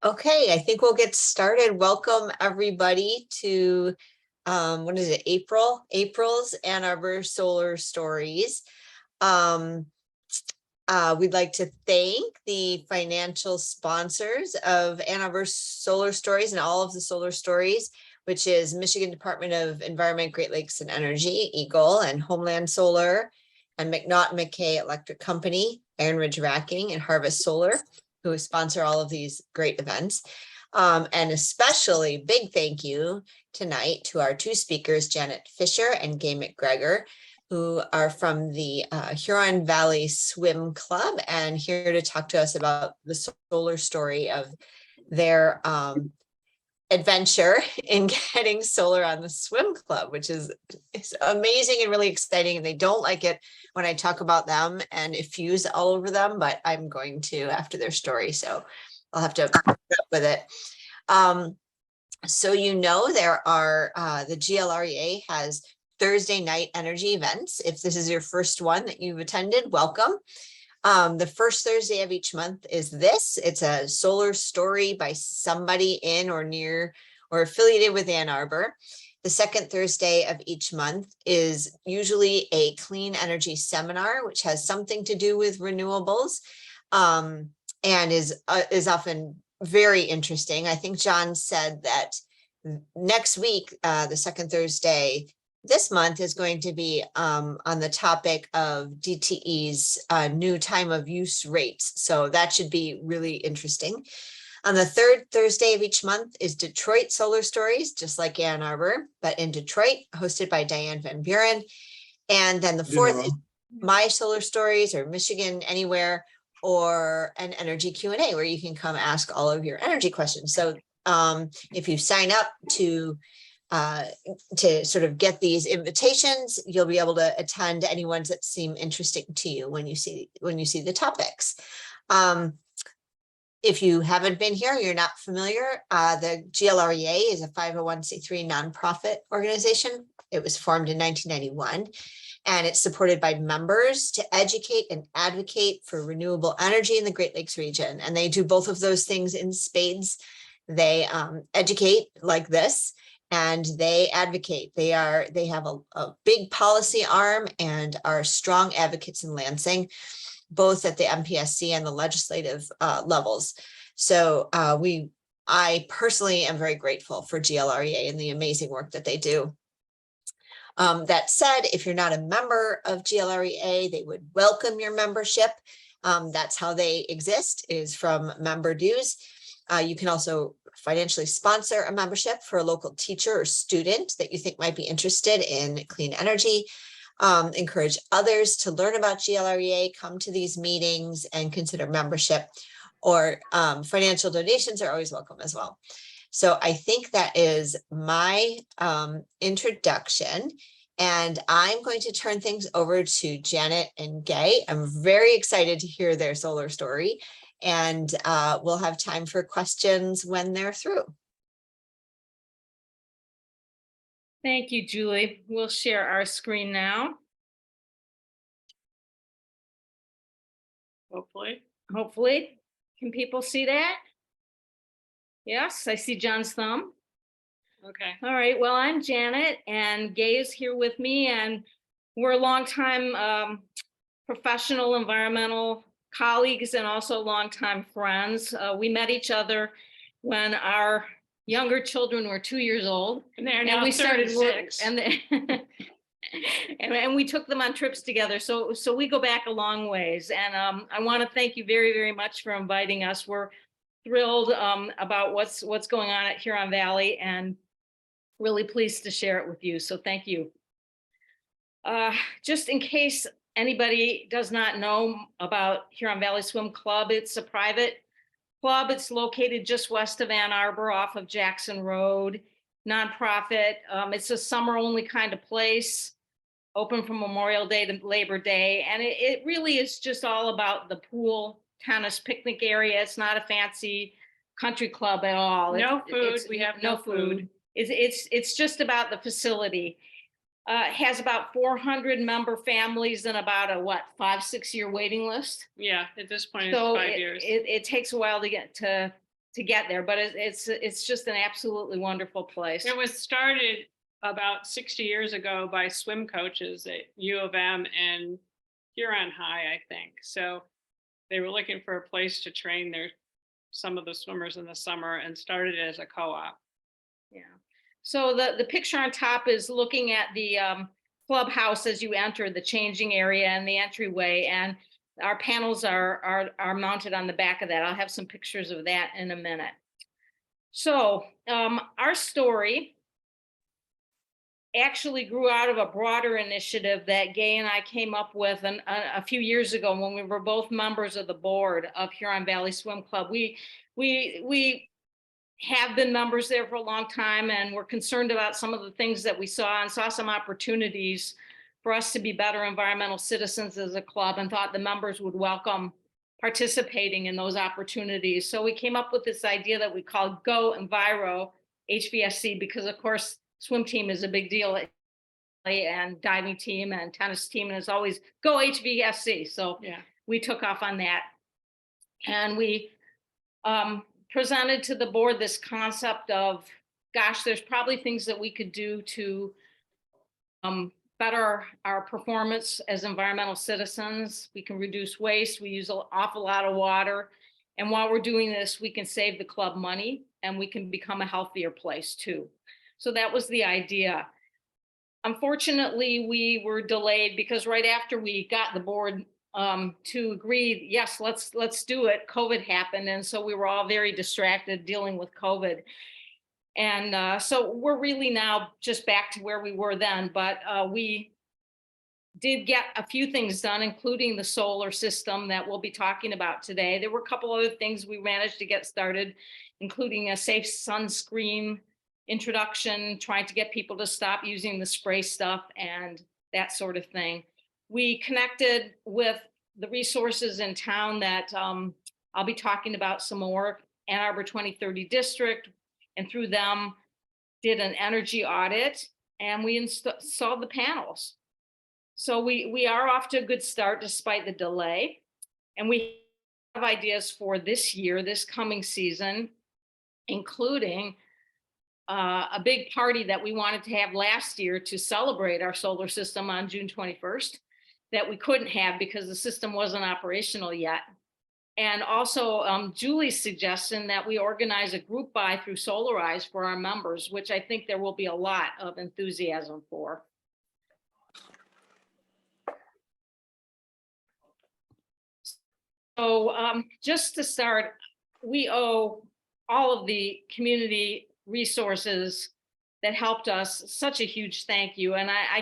Okay, I think we'll get started. Welcome everybody to what is it, April's Ann Arbor Solar Stories. We'd like to thank the financial sponsors of Ann Arbor Solar Stories and all of the solar stories, which is Michigan Department of Environment, Great Lakes and Energy, Eagle, and Homeland Solar, and McNaught McKay Electric Company, Iron Ridge Racking, and Harvest Solar, who sponsor all of these great events. And especially big thank you tonight to our two speakers, Janet Fisher and Gay MacGregor, who are from the Huron Valley Swim Club and here to talk to us about the solar story of their adventure in getting solar on the swim club, which is amazing and really exciting. And they don't like it when I talk about them and effuse all over them, but I'm going to after their story. So I'll have to put up with it. So, there are the GLREA has Thursday night energy events. If this is your first one that you've attended, welcome. The first Thursday of each month is this. It's a solar story by somebody in or near or affiliated with Ann Arbor. The second Thursday of each month is usually a clean energy seminar, which has something to do with renewables, and is often very interesting. I think John said that next week, the second Thursday this month is going to be on the topic of DTE's new time of use rates. So that should be really interesting. On the third Thursday of each month is Detroit Solar Stories, just like Ann Arbor, but in Detroit, hosted by Diane Van Buren. And then the fourth is My Solar Stories or Michigan Anywhere, or an energy Q&A where you can come ask all of your energy questions. So if you sign up to sort of get these invitations, you'll be able to attend any ones that seem interesting to you when you see the topics. If you haven't been here, you're not familiar, the GLREA is a 501c3 nonprofit organization. It was formed in 1991. And it's supported by members to educate and advocate for renewable energy in the Great Lakes region. And they do both of those things in spades. They educate like this, and they advocate. They have a big policy arm and are strong advocates in Lansing, both at the MPSC and the legislative levels. So I personally am very grateful for GLREA and the amazing work that they do. That said, if you're not a member of GLREA, they would welcome your membership. That's how they exist, is from member dues. You can also financially sponsor a membership for a local teacher or student that you think might be interested in clean energy. Encourage others to learn about GLREA, come to these meetings and consider membership, or financial donations are always welcome as well. So I think that is my introduction, and I'm going to turn things over to Janet and Gay. I'm very excited to hear their solar story, and we'll have time for questions when they're through. Thank you, Julie. We'll share our screen now. Hopefully. Can people see that? Yes, I see John's thumb. Okay. All right. Well, I'm Janet, and Gay is here with me, and we're longtime professional environmental colleagues and also longtime friends. We met each other when our younger children were 2 years old, and we started work, and we took them on trips together. So we go back a long ways, and I want to thank you very, very much for inviting us. We're thrilled about what's going on at Huron Valley, and really pleased to share it with you. So thank you. Just in case anybody does not know about Huron Valley Swim Club, it's a private club. It's located just west of Ann Arbor off of Jackson Road, nonprofit. It's a summer only kind of place, open from Memorial Day to Labor Day. And it really is just all about the pool, tennis, picnic area. It's not a fancy country club at all. No food. We have no food. It's just about the facility. Has about 400 member families and about a 5-6 year waiting list. Yeah, at this point, it's 5 years. It takes a while to get to to get there, but it's just an absolutely wonderful place. It was started about 60 years ago by swim coaches at U of M and Huron High, I think. So they were looking for a place to train some of the swimmers in the summer and started as a co-op. Yeah. So the picture on top is looking at the clubhouse as you enter the changing area and the entryway, and our panels are mounted on the back of that. I'll have some pictures of that in a minute. So our story actually grew out of a broader initiative that Gay and I came up with a few years ago when we were both members of the board of Huron Valley Swim Club. We have been members there for a long time, and we're concerned about some of the things that we saw and saw some opportunities for us to be better environmental citizens as a club, and thought the members would welcome participating in those opportunities. So we came up with this idea that we called Go Enviro HVSC, because of course swim team is a big deal, and diving team and tennis team, and it's always Go HVSC. So Yeah. we took off on that, and we presented to the board this concept of, gosh, there's probably things that we could do to better our performance as environmental citizens. We can reduce waste. We use an awful lot of water. And while we're doing this, we can save the club money, and we can become a healthier place too. So that was the idea. Unfortunately, we were delayed because right after we got the board to agree, yes, let's do it, COVID happened. And so we were all very distracted dealing with COVID. And so we're really now just back to where we were then, but we did get a few things done, including the solar system that we'll be talking about today. There were a couple other things we managed to get started, including a safe sunscreen introduction, trying to get people to stop using the spray stuff and that sort of thing. We connected with the resources in town that I'll be talking about some more, Ann Arbor 2030 District, and through them did an energy audit, and we installed the panels. So we are off to a good start despite the delay, and we have ideas for this year, this coming season, including a big party that we wanted to have last year to celebrate our solar system on June 21st that we couldn't have because the system wasn't operational yet. And also Julie's suggestion that we organize a group buy through Solarize for our members, which I think there will be a lot of enthusiasm for. So just to start, we owe all of the community resources that helped us such a huge thank you. And I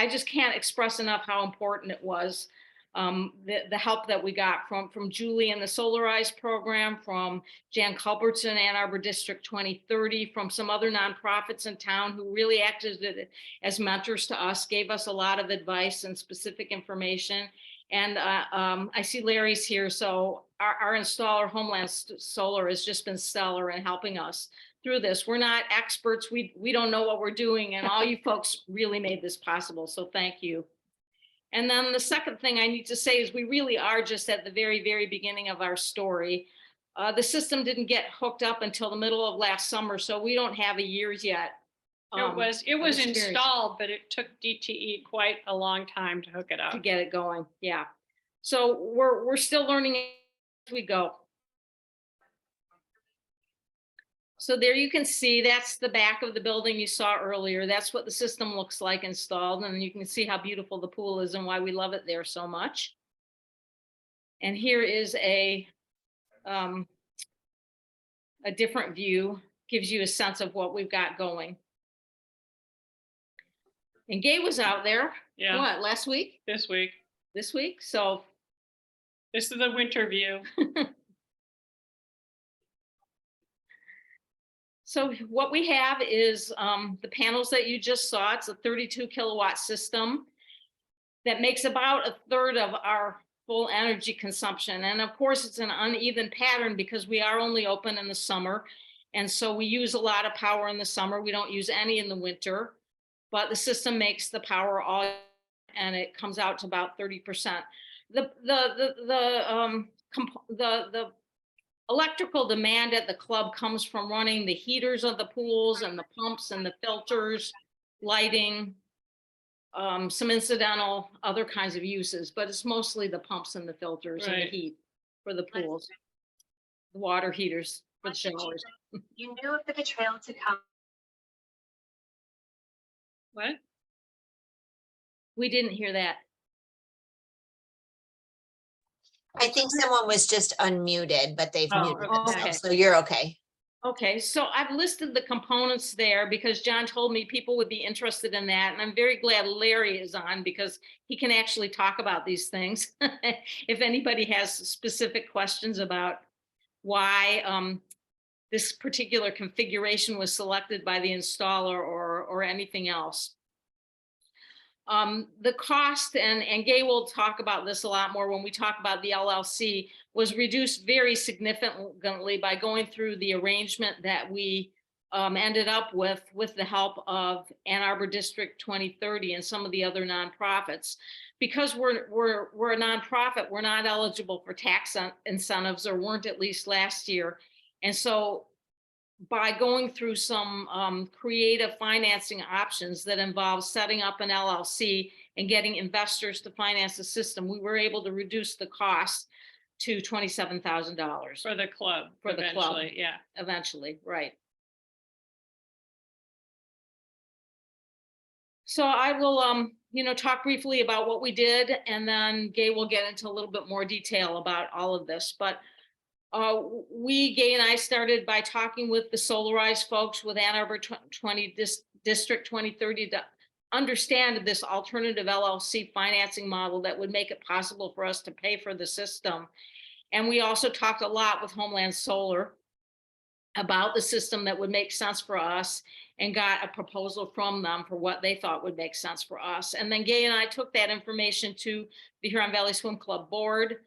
just can't express enough how important it was. The help that we got from Julie and the Solarize program, from Jan Culbertson, Ann Arbor District 2030, from some other nonprofits in town who really acted as mentors to us, gave us a lot of advice and specific information. And I see Larry's here. So our installer, Homeland Solar, has just been stellar in helping us through this. We're not experts. We don't know what we're doing. And all you folks really made this possible. So thank you. And then the second thing I need to say is we really are just at the very, very beginning of our story. The system didn't get hooked up until the middle of last summer. So we don't have a year's yet. It was installed, but it took DTE quite a long time to hook it up. To get it going, yeah. So we're still learning as we go. So there you can see, that's the back of the building you saw earlier. That's what the system looks like installed. And you can see how beautiful the pool is and why we love it there so much. And here is a different view, gives you a sense of what we've got going. And Gay was out there, Yeah. What, last week? This week. This week? So This is the winter view. So what we have is the panels that you just saw. It's a 32 kilowatt system that makes about a third of our full energy consumption. And of course, it's an uneven pattern because we are only open in the summer. And so we use a lot of power in the summer. We don't use any in the winter, but the system makes the power all, and it comes out to about 30%. The electrical demand at the club comes from running the heaters of the pools and the pumps and the filters, lighting, some incidental other kinds of uses, but it's mostly the pumps and the filters and the Right. heat for the pools, the water heaters for the showers. You knew of the betrayal to come. What? We didn't hear that. I think someone was just unmuted, but they've Oh, muted okay. themselves, so you're okay. Okay, so I've listed the components there because John told me people would be interested in that. And I'm very glad Larry is on because he can actually talk about these things. If anybody has specific questions about why this particular configuration was selected by the installer or anything else. The cost, and Gay will talk about this a lot more when we talk about the LLC, was reduced very significantly by going through the arrangement that we ended up with the help of Ann Arbor District 2030 and some of the other nonprofits. Because we're a nonprofit, we're not eligible for tax incentives, or weren't at least last year. And so by going through some creative financing options that involve setting up an LLC and getting investors to finance the system, we were able to reduce the cost to $27,000 For the club. For the club. eventually, yeah. eventually, right? So I will, talk briefly about what we did, and then Gay will get into a little bit more detail about all of this. But Gay and I started by talking with the Solarize folks with Ann Arbor District 2030 to understand this alternative LLC financing model that would make it possible for us to pay for the system. And we also talked a lot with Homeland Solar about the system that would make sense for us, and got a proposal from them for what they thought would make sense for us. And then Gay and I took that information to the Huron Valley Swim Club board.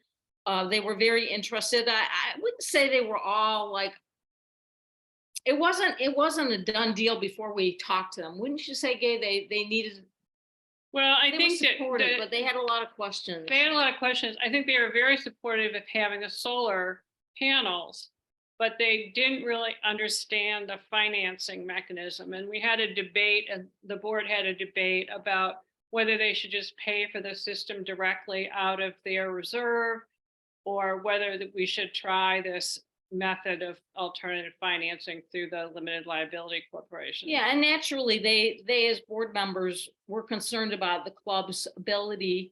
They were very interested. I wouldn't say they were all like, it wasn't a done deal before we talked to them. Wouldn't you say, Gay, they needed, Well, I they think were that supportive, but they had a lot of questions. they had a lot of questions. I think they were very supportive of having the solar panels, but they didn't really understand the financing mechanism. And we had a debate, and the board had a debate about whether they should just pay for the system directly out of their reserve, or whether that we should try this method of alternative financing through the limited liability corporation. Yeah, and naturally, they as board members were concerned about the club's ability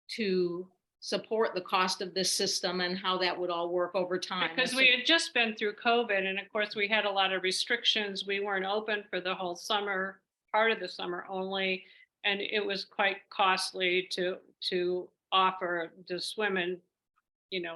to support the cost of this system and how that would all work over time. Because we had just been through COVID, and of course we had a lot of restrictions. We weren't open for the whole summer, part of the summer only, and it was quite costly to offer the swim and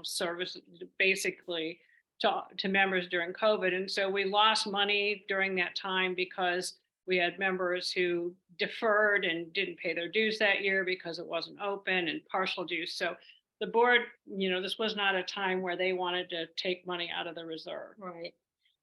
service basically to members during COVID. And so we lost money during that time because we had members who deferred and didn't pay their dues that year because it wasn't open, and partial dues. So the board, this was not a time where they wanted to take money out of the reserve. Right.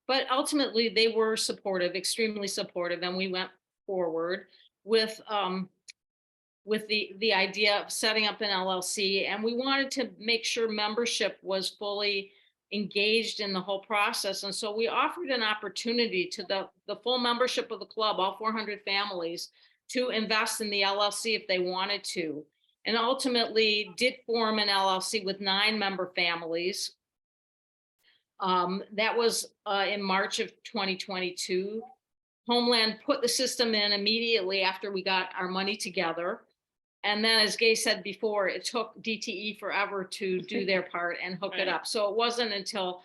But ultimately they were supportive, extremely supportive, and we went forward with the idea of setting up an LLC, and we wanted to make sure membership was fully engaged in the whole process. And so we offered an opportunity to the full membership of the club, all 400 families, to invest in the LLC if they wanted to, and ultimately did form an LLC with 9 member families. That was in March of 2022. Homeland put the system in immediately after we got our money together. And then, as Gay said before, it took DTE forever to do their part and hook it Right. up. So it wasn't until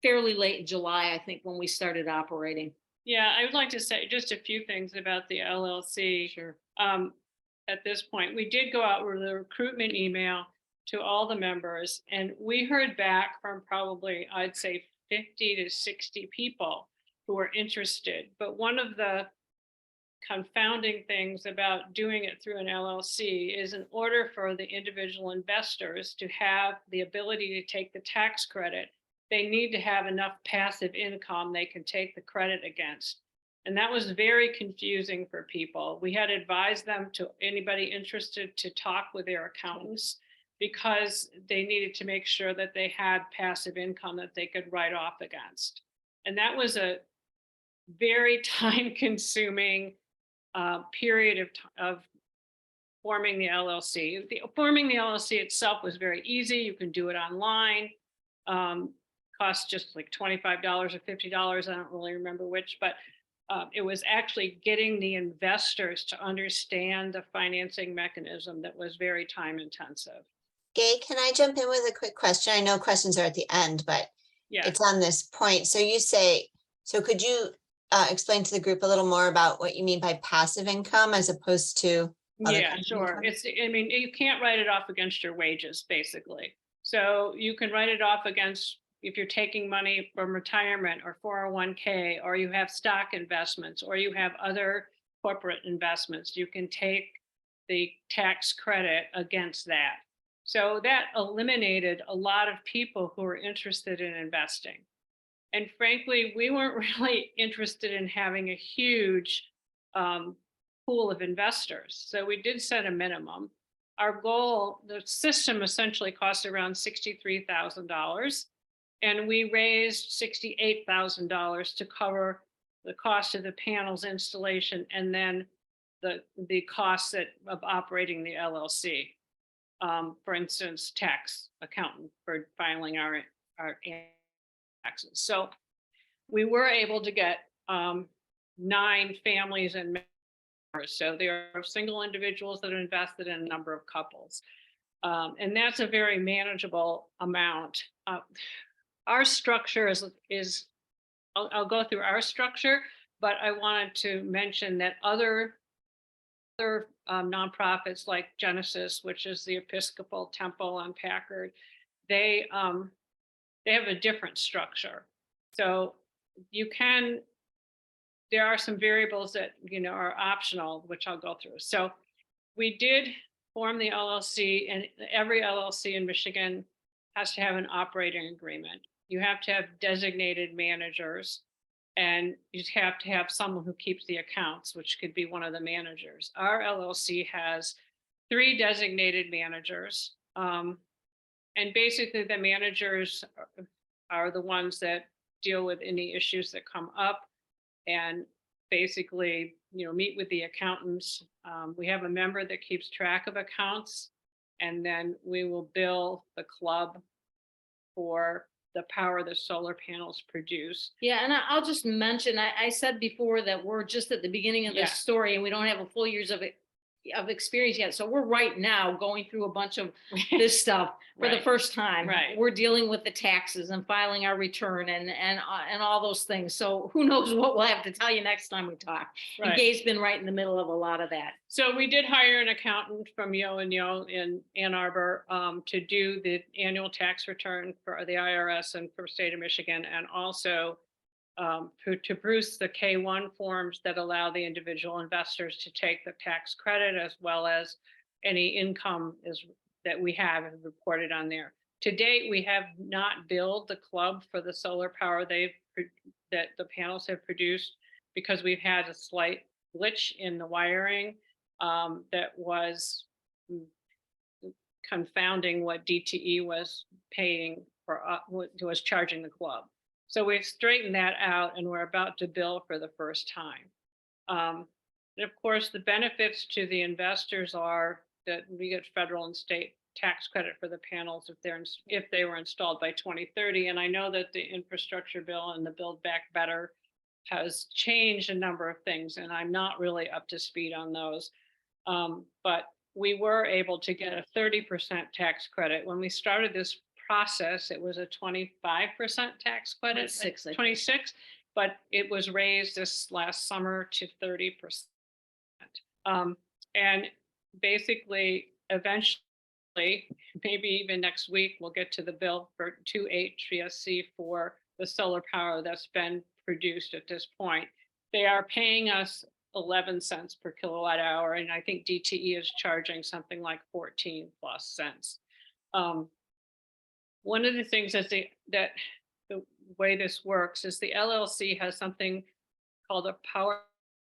fairly late in July, I think, when we started operating. Yeah, I would like to say just a few things about the LLC. Sure. At this point, we did go out with a recruitment email to all the members, and we heard back from probably, I'd say, 50 to 60 people who were interested. But one of the confounding things about doing it through an LLC is, in order for the individual investors to have the ability to take the tax credit, they need to have enough passive income they can take the credit against. And that was very confusing for people. We had advised them, to anybody interested, to talk with their accountants. because they needed to make sure that they had passive income that they could write off against. And that was a very time consuming period of forming the LLC. Forming the LLC itself was very easy. You can do it online. Cost just like $25 or $50. I don't really remember which, but it was actually getting the investors to understand the financing mechanism that was very time intensive. Gay, can I jump in with a quick question? I know questions are at the end, but Yeah. it's on this point. So you say, so could you explain to the group a little more about what you mean by passive income as opposed to other Yeah, kinds of sure. income? I mean, you can't write it off against your wages, basically. So you can write it off against if you're taking money from retirement or 401k, or you have stock investments, or you have other corporate investments, you can take the tax credit against that. So that eliminated a lot of people who were interested in investing. And frankly, we weren't really interested in having a huge pool of investors. So we did set a minimum. Our goal, the system essentially cost around $63,000. And we raised $68,000 to cover the cost of the panels installation and then the costs of operating the LLC. For instance, tax accountant for filing our taxes. So we were able to get 9 families and members. So there are single individuals that are invested in a number of couples. And that's a very manageable amount. Our structure is I'll go through our structure, but I wanted to mention that other nonprofits like Genesis, which is the Episcopal Temple on Packard, they have a different structure. So there are some variables that are optional, which I'll go through. So we did form the LLC, and every LLC in Michigan has to have an operating agreement. You have to have designated managers, and you have to have someone who keeps the accounts, which could be one of the managers. Our LLC has 3 designated managers. And basically the managers are the ones that deal with any issues that come up and basically, meet with the accountants. We have a member that keeps track of accounts, and then we will bill the club for the power the solar panels produce. Yeah, and I'll just mention, I said before that we're just at the beginning of this story and we don't have a full years of experience yet. So we're right now going through a bunch of this stuff for the first time. Right. We're dealing with the taxes and filing our return and all those things. So who knows what we'll have to tell you next time we talk. Right. And Gay's been right in the middle of a lot of that. So we did hire an accountant from Yo and Yo in Ann Arbor to do the annual tax return for the IRS and for the state of Michigan, and also to produce the K-1 forms that allow the individual investors to take the tax credit, as well as any income that we have reported on there. To date, we have not billed the club for the solar power that the panels have produced, because we've had a slight glitch in the wiring that was confounding what DTE was paying for, was charging the club. So we've straightened that out, and we're about to bill for the first time. And of course, the benefits to the investors are that we get federal and state tax credit for the panels if they were installed by 2030. And I know that the infrastructure bill and the Build Back Better has changed a number of things, and I'm not really up to speed on those. But we were able to get a 30% tax credit. When we started this process, it was a 25% tax credit, 26, but it was raised this last summer to 30%. And basically, eventually, maybe even next week, we'll get to the bill to HVSC for the solar power that's been produced at this point. They are paying us 11 cents per kilowatt hour, and I think DTE is charging something like 14 plus cents. One of the things that the way this works is the LLC has something called a power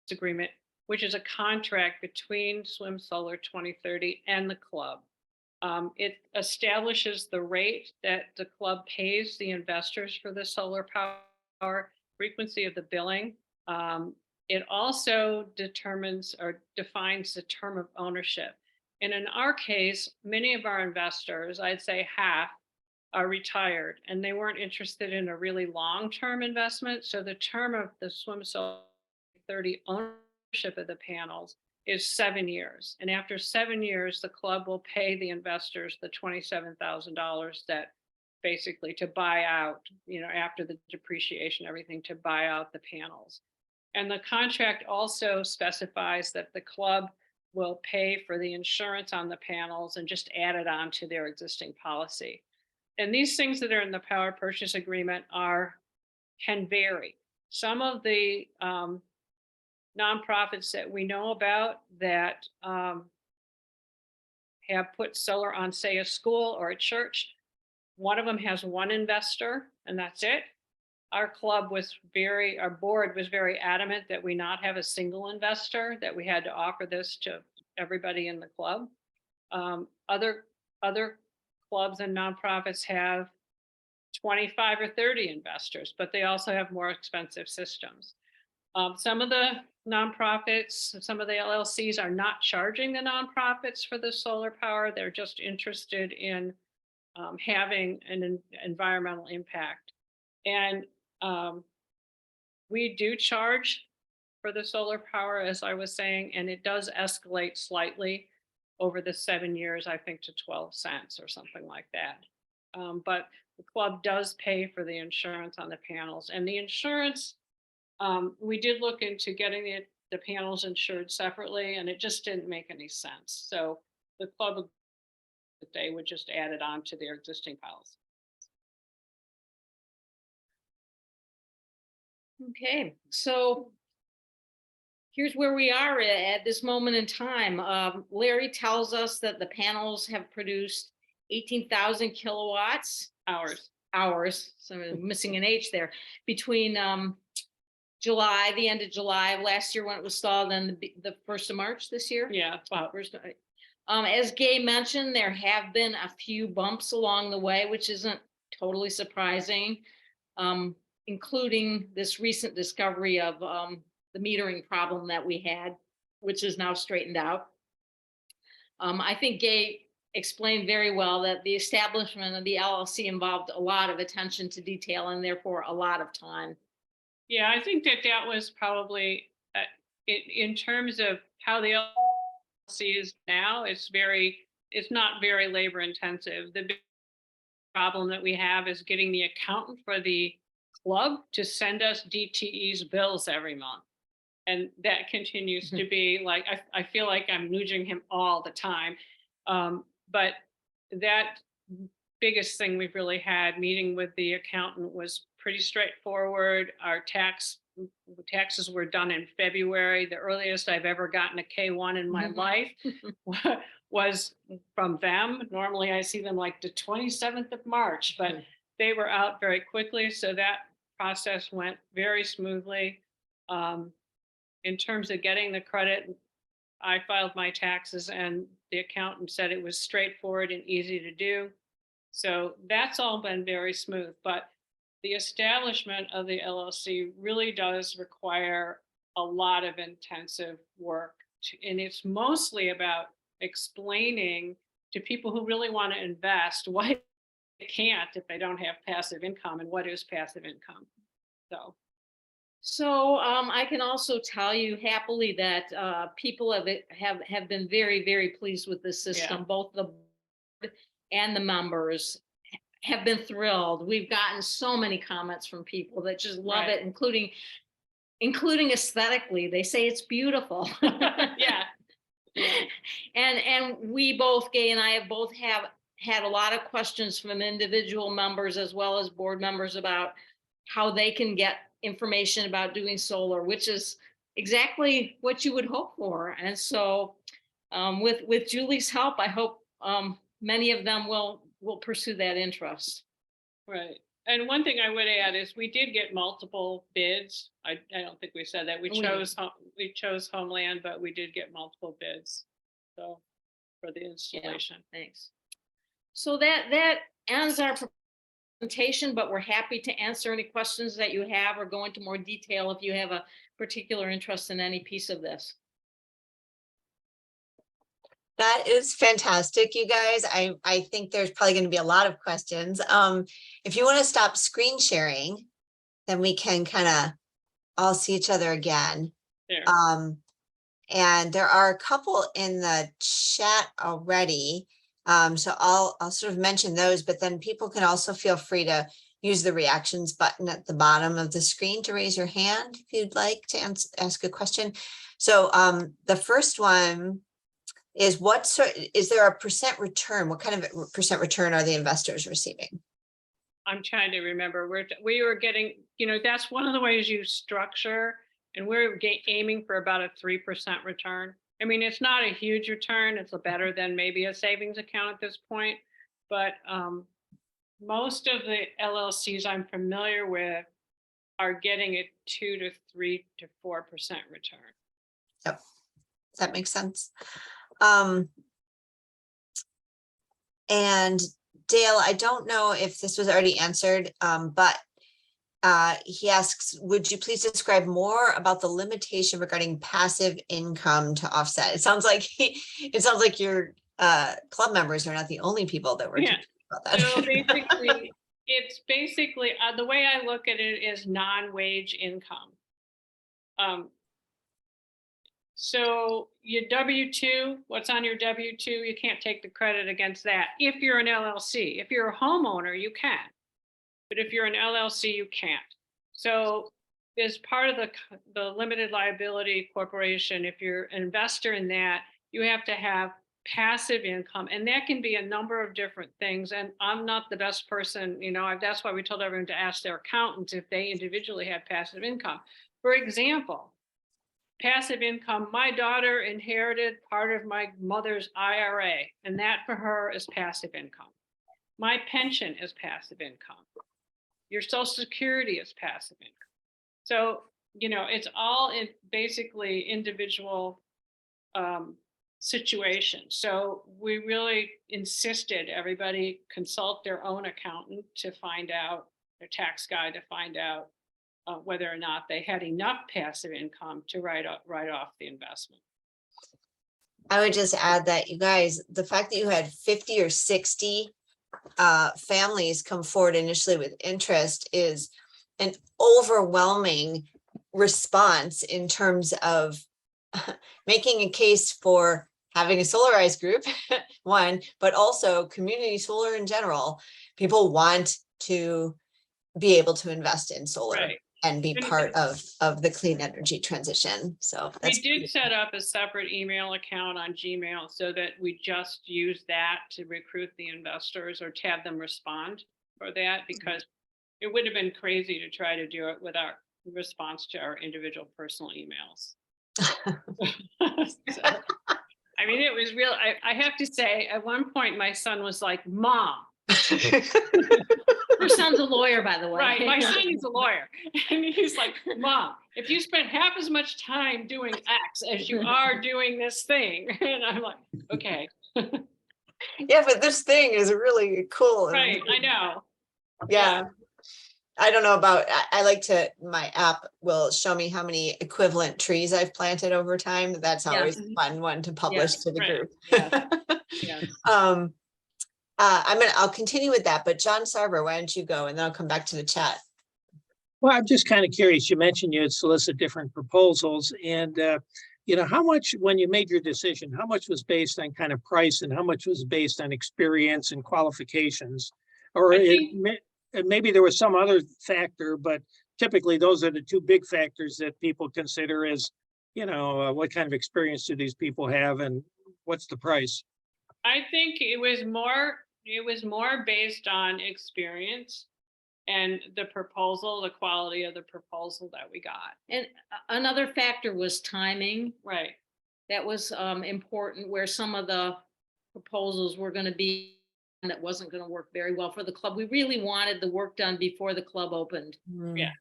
agreement, which is a contract between Swim Solar 2030 and the club. It establishes the rate that the club pays the investors for the solar power, frequency of the billing. It also determines or defines the term of ownership. And in our case, many of our investors, I'd say half, are retired and they weren't interested in a really long-term investment. So the term of the Swim Solar 30 ownership of the panels is 7 years. And after 7 years, the club will pay the investors the $27,000 that basically to buy out, after the depreciation, everything to buy out the panels. And the contract also specifies that the club will pay for the insurance on the panels and just add it on to their existing policy. And these things that are in the power purchase agreement can vary. Some of the nonprofits that we know about that have put solar on, say, a school or a church, one of them has one investor and that's it. Our board was very adamant that we not have a single investor, that we had to offer this to everybody in the club. Other clubs and nonprofits have 25 or 30 investors, but they also have more expensive systems. Some of the nonprofits, some of the LLCs are not charging the nonprofits for the solar power. They're just interested in having an environmental impact. And we do charge for the solar power, as I was saying, and it does escalate slightly over the 7 years, I think to 12 cents or something like that. But the club does pay for the insurance on the panels, and the insurance, we did look into getting the panels insured separately, and it just didn't make any sense. So the club, they would just add it on to their existing policy. Okay, so here's where we are at this moment in time. Larry tells us that the panels have produced 18,000 kilowatts hours. So I'm missing an H there, between the end of July of last year when it was installed, and the 1st of March this year. Yeah, wow. As Gay mentioned, there have been a few bumps along the way, which isn't totally surprising, including this recent discovery of the metering problem that we had, which is now straightened out. I think Gay explained very well that the establishment of the LLC involved a lot of attention to detail and therefore a lot of time. Yeah, I think that was probably in terms of how the LLC is now, it's not very labor intensive. The big problem that we have is getting the accountant for the club to send us DTE's bills every month. And that continues to be like, I feel like I'm nudging him all the time. But that biggest thing we've really had meeting with the accountant was pretty straightforward. Our taxes were done in February. The earliest I've ever gotten a K1 in my life was from them. Normally I see them like the 27th of March, but they were out very quickly. So that process went very smoothly. In terms of getting the credit, I filed my taxes and the accountant said it was straightforward and easy to do. So that's all been very smooth, but the establishment of the LLC really does require a lot of intensive work. And it's mostly about explaining to people who really want to invest why they can't if they don't have passive income and what is passive income. So I can also tell you happily that people have been very, very pleased with the system. Yeah. Both the board and the members have been thrilled. We've gotten so many comments from people that just love it, including aesthetically. They say it's beautiful. Yeah. And we both, Gay and I, have had a lot of questions from individual members as well as board members about how they can get information about doing solar, which is exactly what you would hope for. And so with Julie's help, I hope many of them will pursue that interest. Right. And one thing I would add is we did get multiple bids. I don't think we said that. We chose Homeland, but we did get multiple bids. So for the installation. Yeah, thanks. So that ends our presentation, but we're happy to answer any questions that you have or go into more detail if you have a particular interest in any piece of this. That is fantastic, you guys. I think there's probably going to be a lot of questions. If you want to stop screen sharing, then we can kind of all see each other again. There. And there are a couple in the chat already. So I'll sort of mention those, but then people can also feel free to use the reactions button at the bottom of the screen to raise your hand if you'd like to ask a question. So the first one is is there a percent return? What kind of percent return are the investors receiving? I'm trying to remember. We were getting, that's one of the ways you structure, and we're aiming for about a 3% return. I mean, it's not a huge return. It's better than maybe a savings account at this point, but most of the LLCs I'm familiar with are getting a 2 to 3 to 4% return. Yep, that makes sense. And Dale, I don't know if this was already answered, but he asks, would you please describe more about the limitation regarding passive income to offset? It sounds like your club members are not the only people that were talking about that. So it's basically the way I look at it is non-wage income. So your W-2, what's on your W-2, you can't take the credit against that. If you're an LLC, if you're a homeowner, you can. But if you're an LLC, you can't. So as part of the limited liability corporation, if you're an investor in that, you have to have passive income. And that can be a number of different things. And I'm not the best person, that's why we told everyone to ask their accountants if they individually have passive income. For example, passive income, my daughter inherited part of my mother's IRA, and that for her is passive income. My pension is passive income. Your Social Security is passive income. So, it's all in basically individual situations. So we really insisted everybody consult their own accountant to find out, their tax guy to find out whether or not they had enough passive income to write off the investment. I would just add that, you guys, the fact that you had 50 or 60 families come forward initially with interest is an overwhelming response in terms of making a case for having a solarized group, one, but also community solar in general. People want to be able to invest in solar. Right. And be part of the clean energy transition. So we did set up a separate email account on Gmail so that we just use that to recruit the investors or to have them respond for that, because it would have been crazy to try to do it without response to our individual personal emails. So, I mean, it was real. I have to say, at one point, my son was like, "Mom." Your son's a lawyer, by the way. Right, my son is a lawyer, and he's like, "Mom, if you spend half as much time doing X as you are doing this thing," and I'm like, "Okay." Yeah, but this thing is really cool. Right, I know. Yeah. I don't know about, my app will show me how many equivalent trees I've planted over time. That's always a fun one to publish to the group. Yes. I'll continue with that, but John Sarver, why don't you go, and then I'll come back to the chat. Well, I'm just kind of curious. You mentioned you'd solicit different proposals, and how much, when you made your decision, how much was based on kind of price and how much was based on experience and qualifications? Or maybe there was some other factor, but typically those are the two big factors that people consider as, what kind of experience do these people have and what's the price? I think it was more based on experience and the proposal, the quality of the proposal that we got. And another factor was timing. Right. That was important, where some of the proposals were going to be that wasn't going to work very well for the club. We really wanted the work done before the club opened. Yeah.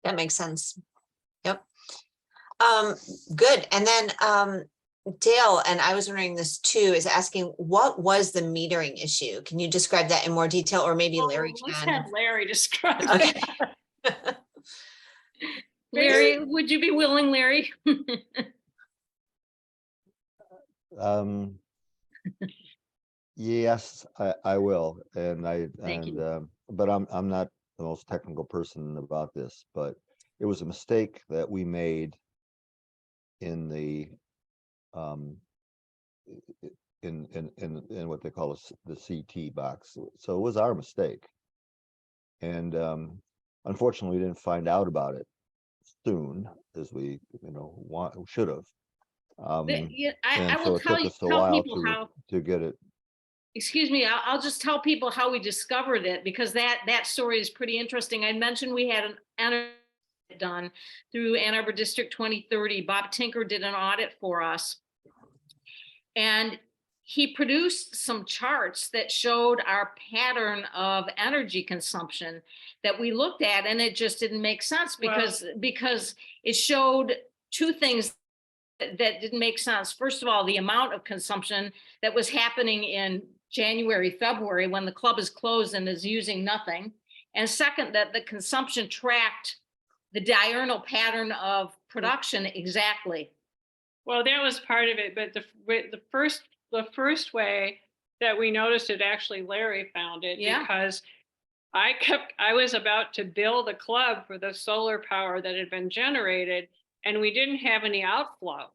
That makes sense. Yep. Good. And then Dale, and I was wondering this too, is asking what was the metering issue? Can you describe that in more detail, or maybe Larry Let's can? have Larry describe it. Okay. Larry, would you be willing, Larry? Yes, I will, Thank you. but I'm not the most technical person about this, but it was a mistake that we made in the um in what they call the CT box. So it was our mistake, and unfortunately we didn't find out about it soon as we should have. Yeah, I And so will it took us a tell while people how, to get it. excuse me, I'll just tell people how we discovered it, because that story is pretty interesting. I mentioned we had an audit done through Ann Arbor District 2030. Bob Tinker did an audit for us. And he produced some charts that showed our pattern of energy consumption that we looked at, and it just didn't make sense because it showed two things that didn't make sense. First of all, the amount of consumption that was happening in January, February, when the club is closed and is using nothing. And second, that the consumption tracked the diurnal pattern of production exactly. Well, that was part of it, but the first way that we noticed it, actually Larry found it. Yeah. Because I was about to bill the club for the solar power that had been generated, and we didn't have any outflow.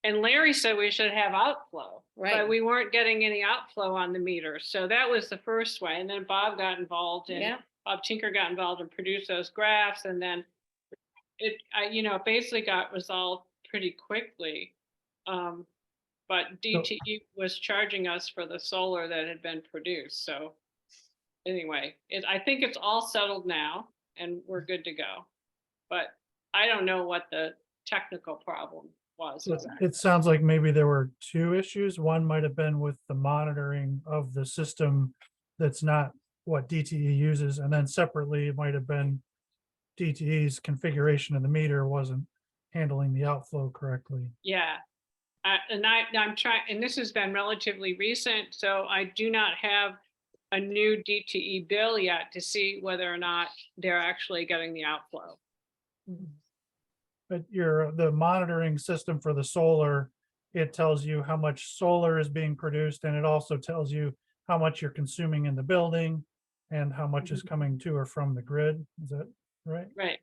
And Larry said we should have outflow, Right. but we weren't getting any outflow on the meter. So that was the first way. And then Bob got involved, and Bob Tinker got involved and produced those graphs. And then it basically got resolved pretty quickly. But DTE was charging us for the solar that had been produced. So anyway, I think it's all settled now and we're good to go. But I don't know what the technical problem was. So it sounds like maybe there were two issues. One might have been with the monitoring of the system that's not what DTE uses. And then separately, it might have been DTE's configuration of the meter wasn't handling the outflow correctly. Yeah. I'm trying, and this has been relatively recent, so I do not have a new DTE bill yet to see whether or not they're actually getting the outflow. But the monitoring system for the solar, it tells you how much solar is being produced, and it also tells you how much you're consuming in the building and how much is coming to or from the grid. Is that right? Right.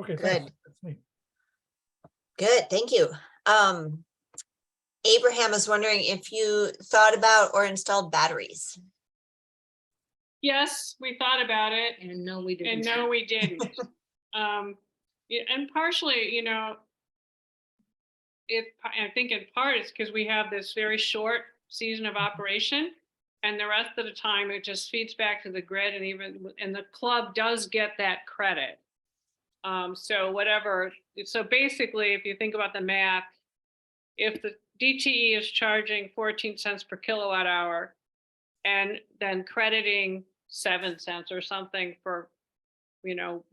Okay, Good. thanks. That's neat. Good, thank you. Abraham is wondering if you thought about or installed batteries. Yes, we thought about it. And no, we didn't. And no, we didn't. And partially, I think in part it's because we have this very short season of operation, and the rest of the time it just feeds back to the grid, and the club does get that credit. So basically, if you think about the math, if the DTE is charging 14 cents per kilowatt hour and then crediting 7 cents or something for,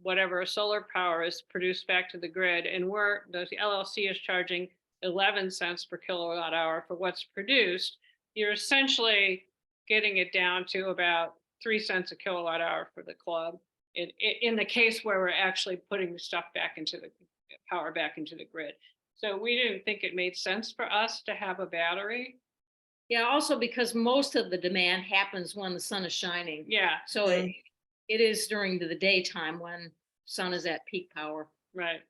whatever solar power is produced back to the grid, and the LLC is charging 11 cents per kilowatt hour for what's produced, you're essentially getting it down to about 3 cents a kilowatt hour for the club. In the case where we're actually putting the stuff back into the power back into the grid. So we didn't think it made sense for us to have a battery. Yeah, also because most of the demand happens when the sun is shining. Yeah. So it is during the daytime when sun is at peak power. Right.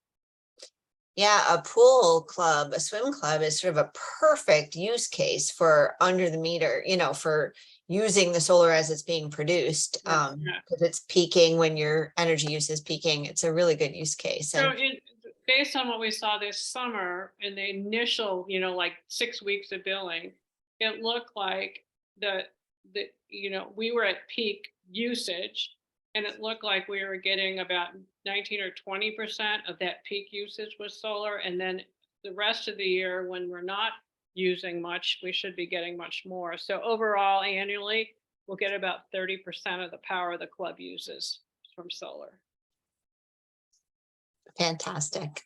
Yeah, a pool club, a swim club is sort of a perfect use case for under the meter, for using the solar as it's being produced. Because it's peaking when your energy use is peaking. It's a really good use case. So based on what we saw this summer in the initial, like 6 weeks of billing, it looked like we were at peak usage, and it looked like we were getting about 19 or 20% of that peak usage was solar. And then the rest of the year, when we're not using much, we should be getting much more. So overall, annually, we'll get about 30% of the power the club uses from solar. Fantastic.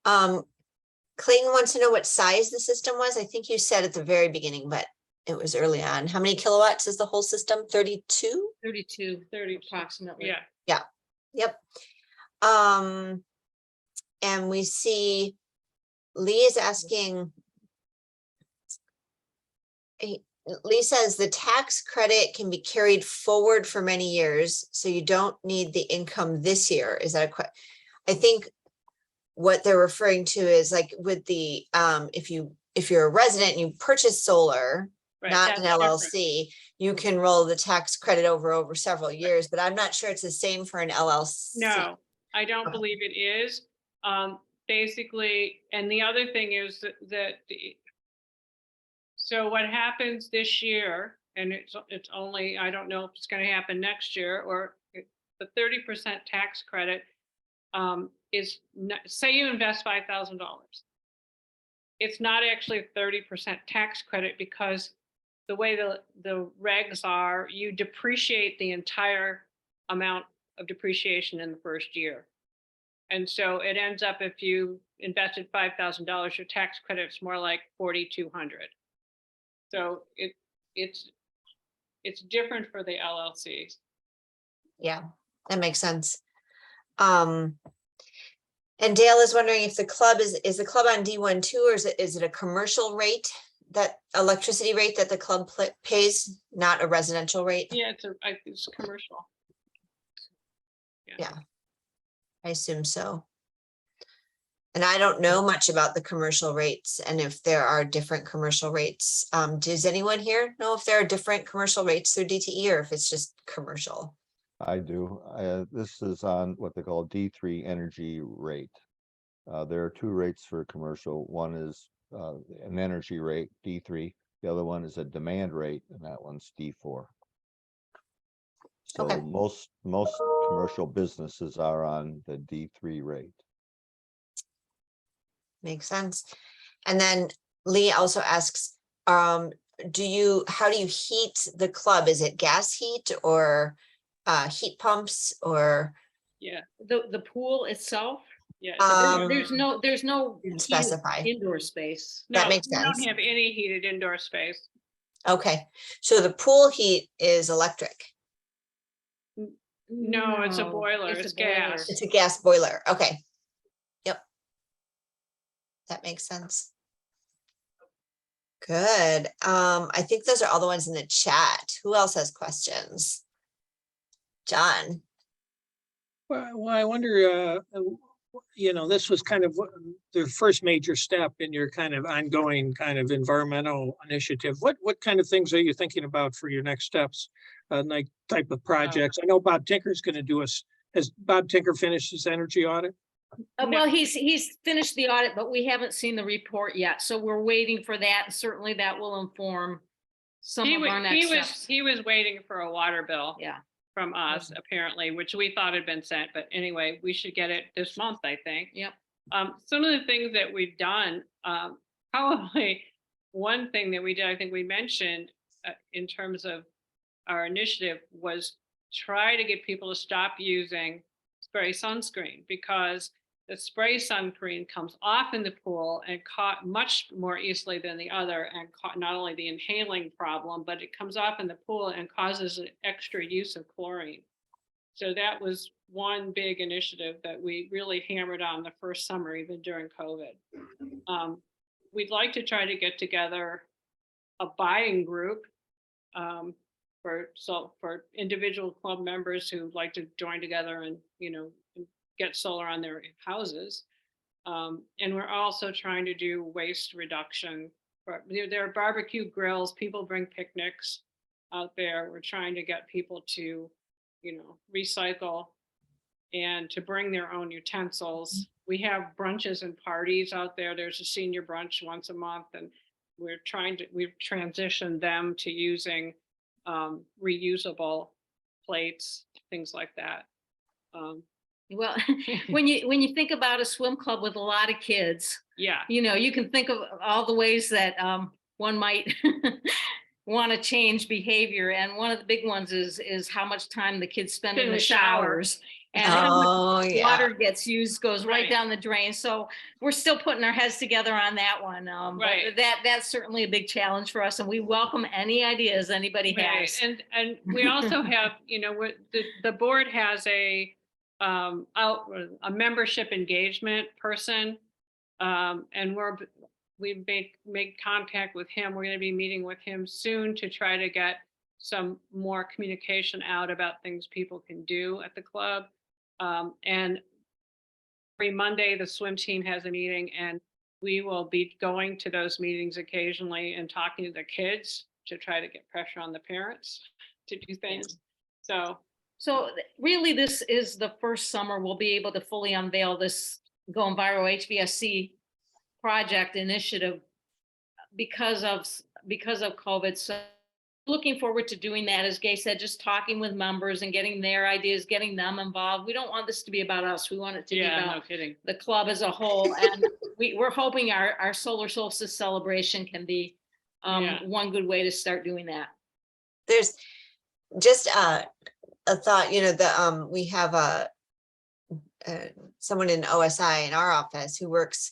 Clayton wants to know what size the system was. I think you said at the very beginning, but it was early on. How many kilowatts is the whole system? 32? 32, 30, approximately. yeah. Yep. And we see Lee is asking. Lee says the tax credit can be carried forward for many years, so you don't need the income this year. Is that I think what they're referring to is like with the, if you're a resident and you purchase solar, Right, not that's an different. LLC, you can roll the tax credit over several years, but I'm not sure it's the same for an LLC. No, I don't Okay. believe it is. Basically, and the other thing is so what happens this year, and it's only, I don't know if it's going to happen next year, or the 30% tax credit is, say you invest $5,000. It's not actually a 30% tax credit because the way the regs are, you depreciate the entire amount of depreciation in the first year. And so it ends up, if you invested $5,000, your tax credit's more like $4,200. So it's different for the LLCs. Yeah, that makes sense. And Dale is wondering if the club is the club on D1 too, or is it a commercial rate, that electricity rate that the club pays, not a residential rate? Yeah, it's commercial. Yeah. I assume so. And I don't know much about the commercial rates and if there are different commercial rates. Does anyone here know if there are different commercial rates through DTE or if it's just commercial? I do. This is on what they call D3 energy rate. There are two rates for commercial. One is an energy rate, D3. The other one is a demand rate, and that one's D4. So Okay. most commercial businesses are on the D3 rate. Makes sense. And then Lee also asks, how do you heat the club? Is it gas heat or heat pumps or? Yeah, The pool itself, yeah. there's no Didn't heated specify. indoor space. That No, makes we don't sense. have any heated indoor space. Okay, so the pool heat is electric. No, it's a boiler, it's gas. It's a gas boiler. Okay. Yep. That makes sense. Good. I think those are all the ones in the chat. Who else has questions? John. Well, I wonder, this was kind of the first major step in your kind of ongoing kind of environmental initiative. What kind of things are you thinking about for your next steps? Like type of projects? I know Bob Tinker's going to do us. Has Bob Tinker finished his energy audit? Well, he's finished the audit, but we haven't seen the report yet. So we're waiting for that. And certainly that will inform some of our next steps. He was waiting for a water bill. Yeah. From us, apparently, which we thought had been sent, but anyway, we should get it this month, I think. Yep. Some of the things that we've done, probably one thing that we did, I think we mentioned in terms of our initiative, was try to get people to stop using spray sunscreen, because the spray sunscreen comes off in the pool and caught much more easily than the other, and caught not only the inhaling problem, but it comes off in the pool and causes an extra use of chlorine. So that was one big initiative that we really hammered on the first summer, even during COVID. We'd like to try to get together a buying group for individual club members who like to join together and get solar on their houses. And we're also trying to do waste reduction. There are barbecue grills, people bring picnics out there. We're trying to get people to, recycle and to bring their own utensils. We have brunches and parties out there. There's a senior brunch once a month, and we've transitioned them to using reusable plates, things like that. Well, when you think about a swim club with a lot of kids, yeah, you can think of all the ways that one might want to change behavior. And one of the big ones is how much time the kids spend in the showers. And how much Oh, yeah. water gets used goes right Right. down the drain. So we're still putting our heads together on that one. But Right. that's certainly a big challenge for us, and we welcome any ideas anybody Right, has. and we also have, the board has a membership engagement person. And we make contact with him. We're gonna be meeting with him soon to try to get some more communication out about things people can do at the club. And every Monday, the swim team has a meeting, and we will be going to those meetings occasionally and talking to the kids to try to get pressure on the parents to do things. So, Really, this is the first summer we'll be able to fully unveil this Going Viral HVSC project initiative because of COVID. So looking forward to doing that. As Gay said, just talking with members and getting their ideas, getting them involved. We don't want this to be about us. We want it to be yeah, no about kidding. the club as a whole. And we're hoping our solar solstice celebration can be Yeah. one good way to start doing that. There's just a thought, we have someone in OSI in our office who works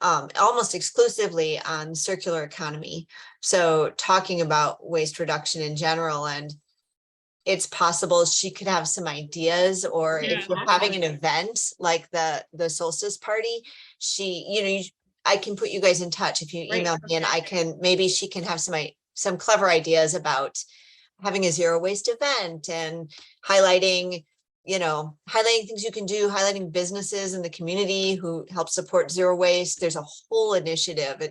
almost exclusively on circular economy. So talking about waste reduction in general, and it's possible she could have some ideas, or Yeah, if you're having an event like the solstice party, I can put you guys in touch if you Great. email me, and maybe she can have some clever ideas about having a zero waste event and highlighting things you can do, highlighting businesses in the community who help support zero waste. There's a whole initiative.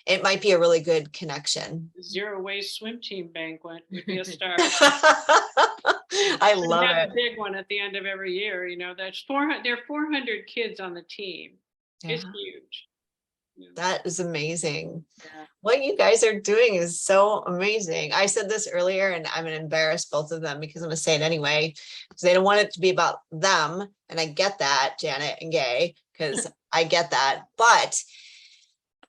It might be a really good connection. Zero waste swim team banquet would be a start. I love We have it. a big one at the end of every year. That's 400. There are 400 kids on the team. It's Yeah. huge. That is amazing. Yeah. What you guys are doing is so amazing. I said this earlier, and I'm going to embarrass both of them because I'm going to say it anyway, because they don't want it to be about them. And I get that, Janet and Gay, because I get that. But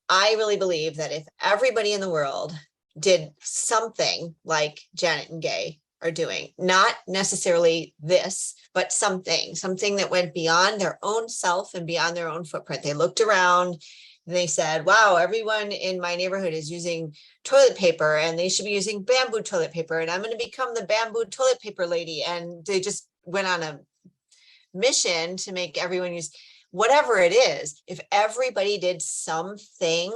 I really believe that if everybody in the world did something like Janet and Gay are doing, not necessarily this, but something that went beyond their own self and beyond their own footprint. They looked around. They said, wow, everyone in my neighborhood is using toilet paper, and they should be using bamboo toilet paper, and I'm going to become the bamboo toilet paper lady. And they just went on a mission to make everyone use whatever it is. If everybody did something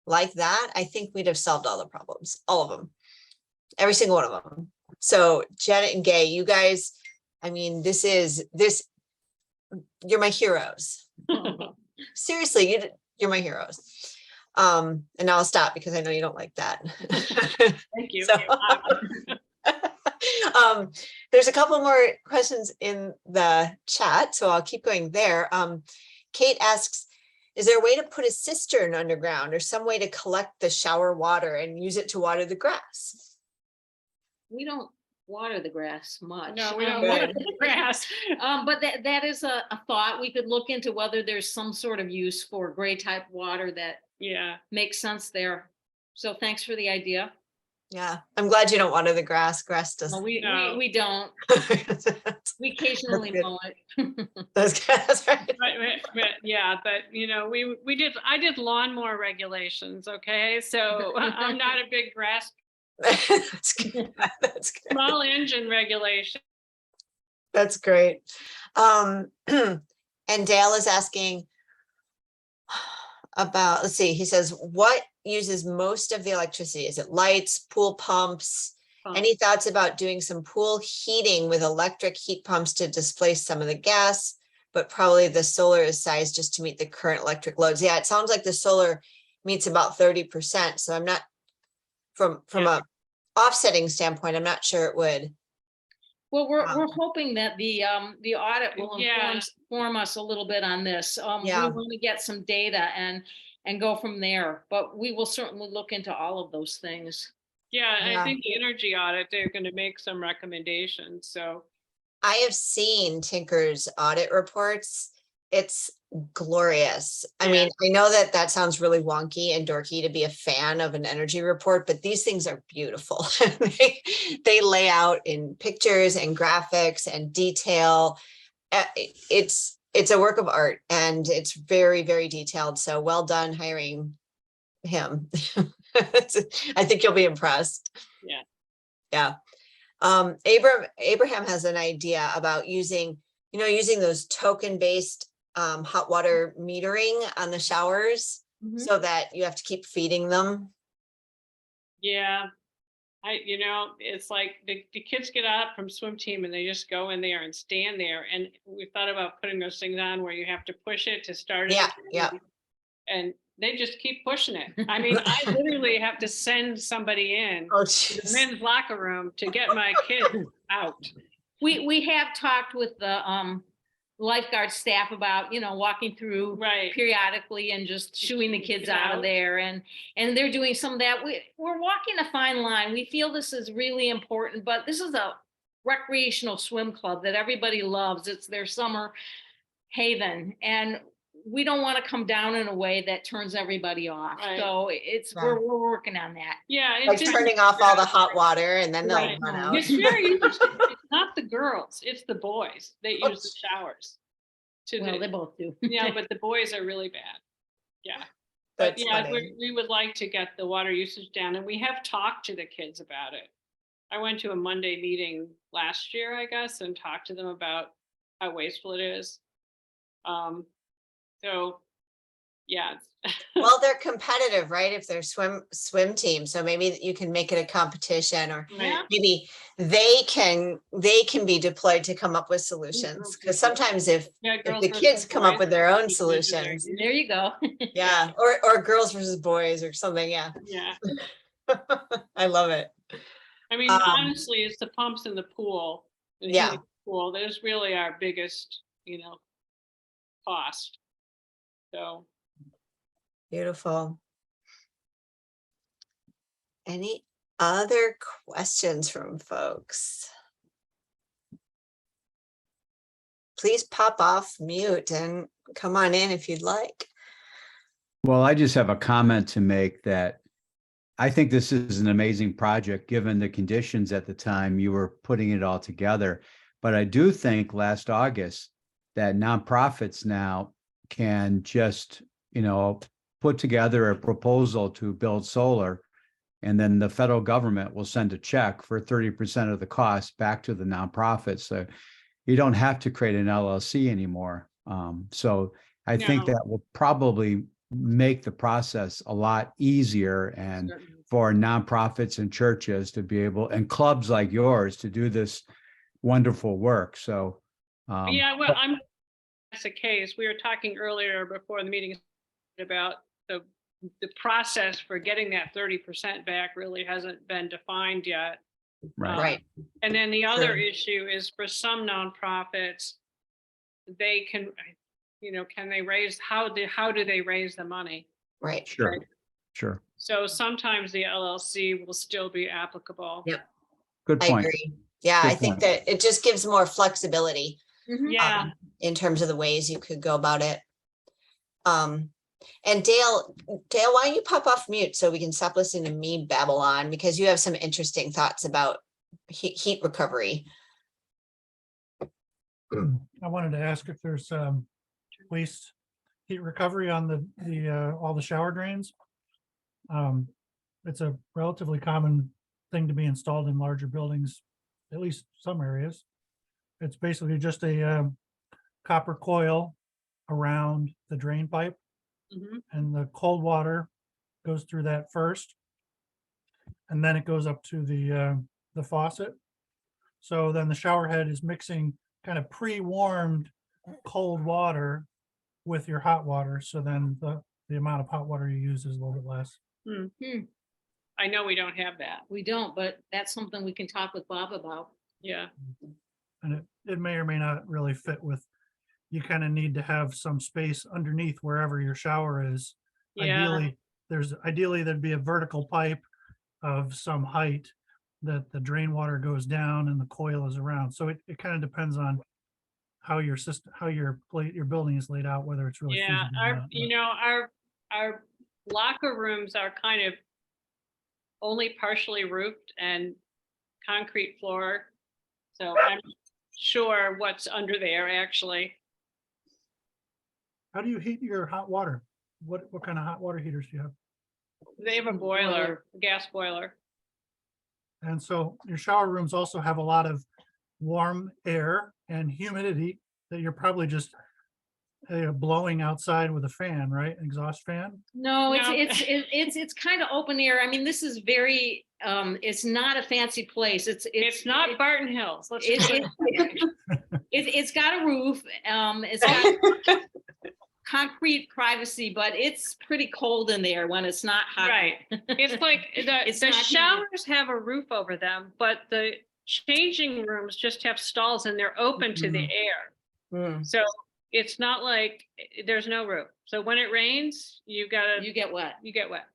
like that, I think we'd have solved all the problems, all of them, every single one of them. So Janet and Gay, you guys, you're my heroes. Seriously, you're my heroes. And now I'll stop because I know you don't like that. Thank you. So, there's a couple more questions in the chat, so I'll keep going there. Kate asks, is there a way to put a cistern underground or some way to collect the shower water and use it to water the grass? We don't water the grass much. No, we don't water the grass. But that is a thought. We could look into whether there's some sort of use for gray type water that makes sense there. So thanks for the idea. Yeah, I'm glad you don't water the grass. Grass No, doesn't. we don't. We occasionally good. mow it. That's right. But I did lawnmower regulations. Okay. So I'm not a big grass, That's good. That's good. small engine regulation. That's great. And Dale is asking about, let's see, he says, what uses most of the electricity? Is it lights, pool pumps? Any thoughts about doing some pool heating with electric heat pumps to displace some of the gas, but probably the solar is sized just to meet the current electric loads? Yeah, it sounds like the solar meets about 30%. So I'm not, from a offsetting standpoint, I'm not sure it would. Well, we're hoping that the audit will inform us a little bit on this. We want to get some data and go from there, but we will certainly look into all of those things. I think the energy audit, they're going to make some recommendations. So I have seen Tinker's audit reports. It's glorious. I mean, I know that sounds really wonky and dorky to be a fan of an energy report, but these things are beautiful. They lay out in pictures and graphics and detail it's a work of art and it's very, very detailed. So well done hiring him. I think you'll be impressed. Yeah. Yeah. Abraham has an idea about using those token-based hot water metering on the showers Mhm. so that you have to keep feeding them. Yeah. It's like the kids get out from swim team and they just go in there and stand there. And we thought about putting those things on where you have to push it to start it. Yeah, yeah. And they just keep pushing it. I mean, I literally have to send somebody in Oh, to the jeez. men's locker room to get my kids out. We have talked with the lifeguard staff about, walking through Right. periodically and just shooing the kids Get out of out. there, and they're doing some of that. We're walking a fine line. We feel this is really important, but this is a recreational swim club that everybody loves. It's their summer haven, and we don't want to come down in a way that turns everybody off. Right. So Yeah. we're working on that. Yeah. Like turning off all the hot water and then they'll Right. run out. It's very interesting. It's not the girls, it's the boys that use the showers. Well, they both do. Yeah, but the boys are really bad. Yeah. But That's yeah, funny. we would like to get the water usage down, and we have talked to the kids about it. I went to a Monday meeting last year, I guess, and talked to them about how wasteful it is. So yeah. Well, they're competitive, right? If they're swim team, so maybe you can make it a competition, or Right. maybe they can be deployed to come up with solutions. Because sometimes if Yeah, girls the versus kids come up boys. with their own Each solutions, There you go. yeah, or girls versus boys or something, yeah. Yeah. I love it. I mean, honestly, it's the pumps in the pool. The Yeah. heating pool, that is really our biggest, cost. So, Beautiful. Any other questions from folks? Please pop off mute and come on in if you'd like. Well, I just have a comment to make that I think this is an amazing project, given the conditions at the time you were putting it all together. But I do think last August that nonprofits now can just, put together a proposal to build solar, and then the federal government will send a check for 30% of the cost back to the nonprofit. So you don't have to create an LLC anymore. So I think No. that will probably make the process a lot easier, and for nonprofits and churches to be able, and clubs like yours, to do this wonderful work. So yeah, well, that's the case. We were talking earlier before the meeting about the process for getting that 30% back really hasn't been defined yet. Right. And then the other Sure. issue is for some nonprofits, they can, can they raise, how do they raise the money? Right. Sure. So sometimes the LLC will still be applicable. Yep. Good I point. agree. Yeah, Good I think point. that it just gives more flexibility Yeah. in terms of the ways you could go about it. And Dale, why don't you pop off mute so we can stop listening to me babble on, because you have some interesting thoughts about heat recovery. I wanted to ask if there's waste heat recovery on the all the shower drains. It's a relatively common thing to be installed in larger buildings, at least some areas. It's basically just a copper coil around the drain pipe, Mhm. and the cold water goes through that first, and then it goes up to the faucet. So then the shower head is mixing kind of pre-warmed cold water with your hot water. So then the amount of hot water you use is a little bit less. I know we don't have that. We don't, but that's something we can talk with Bob about. Yeah. And it may or may not really fit with, you kind of need to have some space underneath wherever your shower is. Yeah. Ideally there'd be a vertical pipe of some height that the drain water goes down and the coil is around. So it kind of depends on how your system, how your building is laid out, whether it's really Yeah. feasible or not. Our locker rooms are kind of only partially roofed and concrete floor. So sure what's under there, actually. How do you heat your hot water? What kind of hot water heaters do you have? They have a boiler, a gas boiler. And so your shower rooms also have a lot of warm air and humidity that you're probably just blowing outside with a fan, right? Exhaust fan? No, No. it's kind of open air. I mean, this is very, it's not a fancy place. It's not Barton Hills. Let's It, just put it, it that way. it's got a roof. It's got concrete privacy, but it's pretty cold in there when it's not hot. Right. It's like It's the not humid. showers have a roof over them, but the changing rooms just have stalls and they're open to the air. Hmm. So it's not like there's no roof. So when it rains, you You get wet. get wet.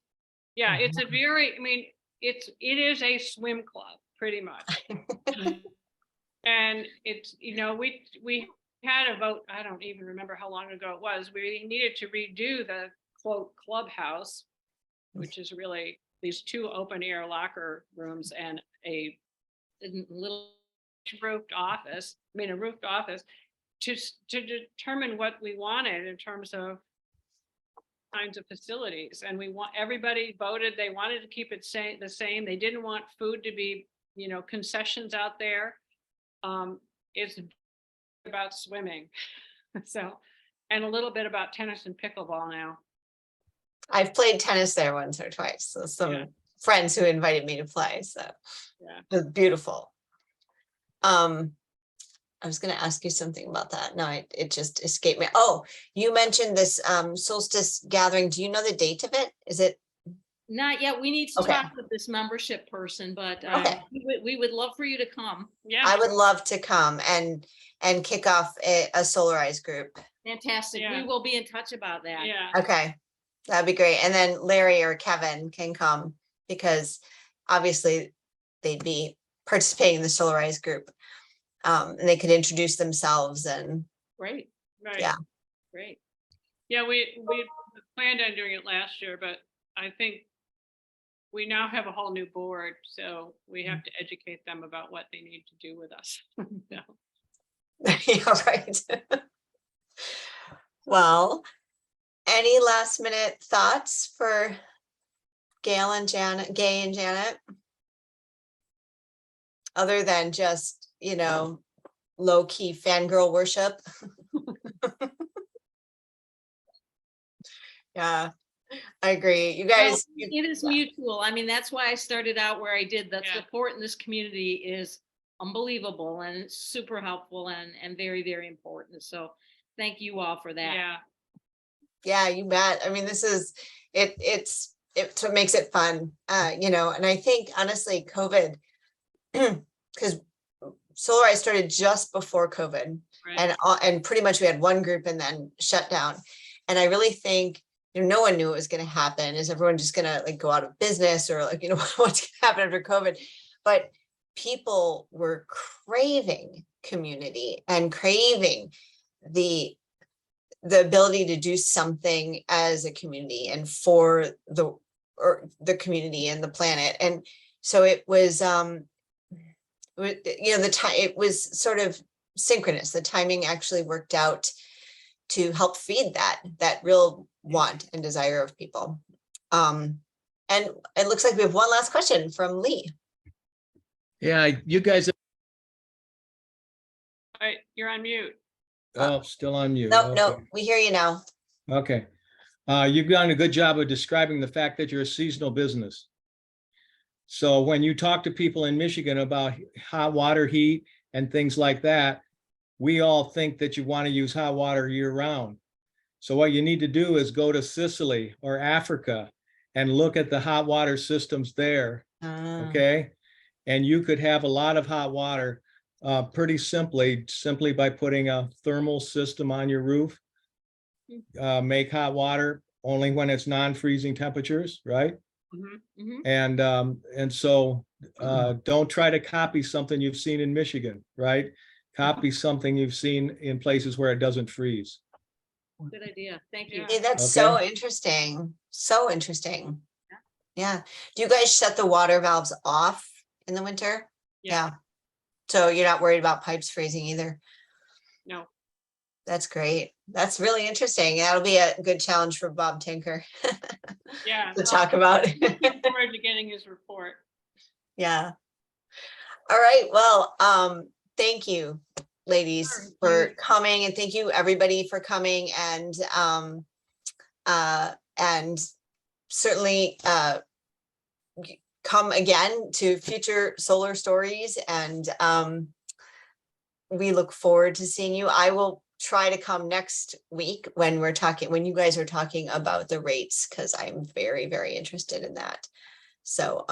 Yeah, it's a very, I mean, it is a swim club, pretty much. And it's, you know, we had a vote, I don't even remember how long ago it was. We needed to redo the quote clubhouse, which is really these 2 open air locker rooms and a Little, roofed office, to determine what we wanted in terms of kinds of facilities. And everybody voted, they wanted to keep it the same. They didn't want food to be, you know, concessions out there. It's about swimming. So, and a little bit about tennis and pickleball now. I've played tennis there once or twice. So some Yeah. friends who invited me to play. So Yeah. it was beautiful. I was going to ask you something about that. No, it just escaped me. Oh, you mentioned this solstice gathering. Do you know the date of it? Is it? not yet. We need to Okay. talk with this membership person, but Okay. we would love for you to come. Yeah. I would love to come and kick off a solarized group. Fantastic. We Yeah. will be in touch about that. Yeah. Okay, that'd be great. And then Larry or Kevin can come because obviously they'd be participating in the solarized group. And they could introduce themselves and Great, Right. Yeah. great. Yeah, we planned on doing it last year, but I think we now have a whole new board, so we have to educate them about what they need to do with us. So, yeah, right. Well, any last minute thoughts for Gail and Janet, Gay and Janet? Other than just, you know, low key fangirl worship. Yeah, I agree. You guys, It is yeah. mutual. I mean, that's why I started out where I did. The Yeah. support in this community is unbelievable and it's super helpful and very, very important. So thank you all for that. yeah, Yeah, you bet. I mean, this is it's what makes it fun. You know, and I think honestly, COVID, because Solarize started just before COVID, right. and pretty much we had one group and then shut down. And I really think, you know, no one knew it was going to happen. Is everyone just going to like go out of business or like, you know, what's going to happen after COVID? But people were craving community and craving the ability to do something as a community and for the community and the planet. And so it was, you know, the time, it was sort of synchronous. The timing actually worked out to help feed that real want and desire of people. And it looks like we have one last question from Lee. Yeah, you guys, All right, you're on mute. oh, still on mute. Nope, Okay. nope, we hear you now. Okay. You've done a good job of describing the fact that you're a seasonal business. So when you talk to people in Michigan about hot water heat and things like that, we all think that you want to use hot water year round. So what you need to do is go to Sicily or Africa and look at the hot water systems there, okay? And you could have a lot of hot water pretty simply by putting a thermal system on your roof. Make hot water only when it's non-freezing temperatures, right? Mhm. Mhm. And so don't try to copy something you've seen in Michigan, right? Copy something you've seen in places where it doesn't freeze. Good idea. Thank you. Yeah. Hey, that's so Okay. interesting. So interesting. Yeah. Do you guys shut the water valves off in the winter? Yeah. So you're not worried about pipes freezing either. No, That's great. That's really interesting. That'll be a good challenge for Bob Tinker yeah. to talk about. Looking forward to getting his report. Yeah. All right. Well, thank you, ladies, Sure. for coming, and thank you everybody for coming, and certainly come again to future solar stories, and we look forward to seeing you. I will try to come next week when you guys are talking about the rates, because I'm very, very interested in that. So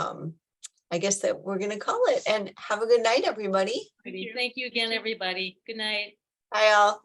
I guess that we're gonna call it, and have a good night, everybody. Thank you. Thank you again, everybody. Good night. Bye all.